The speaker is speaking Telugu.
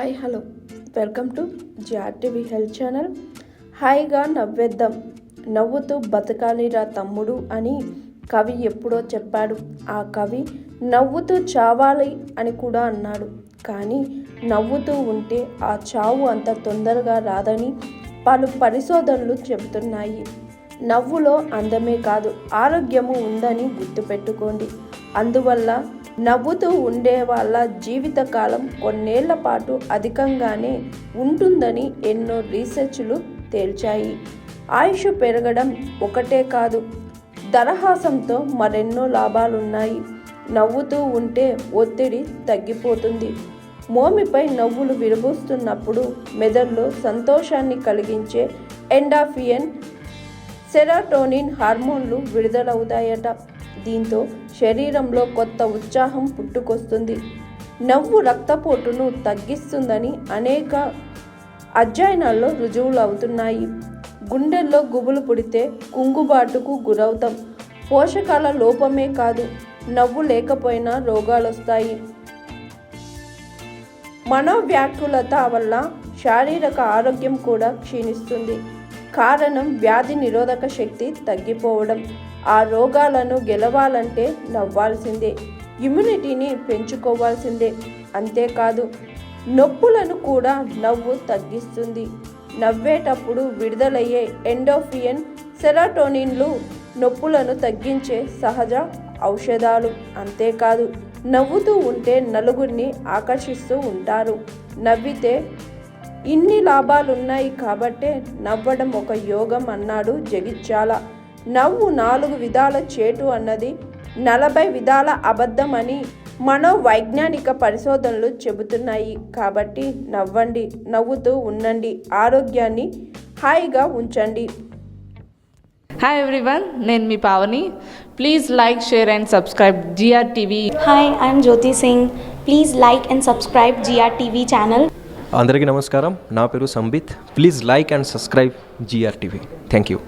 Hi hello welcome to GRTV health channel. హాయిగా నవ్వేద్దాం, నవ్వుతూ బతకాలిరా తమ్ముడు అని కవి ఎప్పుడో చెప్పాడు. ఆ కవి నవ్వుతూ చావాలి అని కూడా అన్నాడు. కానీ నవ్వుతూ ఉంటే ఆ చావు అంత తొందరగా రాదని పలు పరిశోధనలు చెబుతున్నాయి. నవ్వులో అందమే కాదు, ఆరోగ్యము ఉందని గుర్తుపెట్టుకోండి. అందువల్ల నవ్వుతూ ఉండే వాళ్ళ జీవితకాలం కొన్నేళ్ల పాటు అధికంగానే ఉంటుందని ఎన్నో రీసెర్చ్లు తేల్చాయి. ఆయుష్ పెరగడం ఒకటే కాదు, దరహాసంతో మరెన్నో లాభాలున్నాయి. నవ్వుతూ ఉంటే ఒత్తిడి తగ్గిపోతుంది. మోమిపై నవ్వులు విరబూస్తున్నప్పుడు మెదడులో సంతోషాన్ని కలిగించే ఎండార్ఫిన్, సెరోటోనిన్ హార్మోన్లు విడుదలవుతాయట. దీంతో శరీరంలో కొత్త ఉత్సాహం పుట్టుకొస్తుంది. నవ్వు రక్తపోటును తగ్గిస్తుందని అనేక అధ్యయనాల్లో రుజువులు అవుతున్నాయి. గుండెల్లో గుబులు పుడితే కుంగుబాటుకు గురవుతాం. పోషకాల లోపమే కాదు, నవ్వు లేకపోయినా రోగాలొస్తాయి. మనోవ్యాకులత వల్ల శారీరక ఆరోగ్యం కూడా క్షీణిస్తుంది. కారణం వ్యాధి నిరోధక శక్తి తగ్గిపోవడం. ఆ రోగాలను గెలవాలంటే నవ్వాల్సిందే, ఇమ్యూనిటీని పెంచుకోవాల్సిందే. అంతేకాదు, నొప్పులను కూడా నవ్వు తగ్గిస్తుంది. నవ్వేటప్పుడు విడుదలయ్యే ఎండార్ఫిన్, సెరోటోనిన్లు నొప్పులను తగ్గించే సహజ ఔషధాలు. అంతేకాదు, నవ్వుతూ ఉంటే నలుగురిని ఆకర్షిస్తూ ఉంటారు. నవ్వితే ఇన్ని లాభాలున్నాయి కాబట్టే నవ్వడం ఒక యోగం అన్నాడు జగిత్యాల. నవ్వు 4 విధాల చేటు అన్నది 40 విధాల అబద్ధం అని మనోవైజ్ఞానిక పరిశోధనలు చెబుతున్నాయి. కాబట్టి నవ్వండి, నవ్వుతూ ఉండండి, ఆరోగ్యాన్ని హాయిగా ఉంచండి. హాయ్ ఎవ్రీవన్, నేను మీ Pavani. Please like, share and subscribe GRTV. Hi, I'm Jyoti Singh. Please like and subscribe GRTV channel. అందరికీ నమస్కారం, నా పేరు Sambit. Please like and subscribe GRTV. Thank you.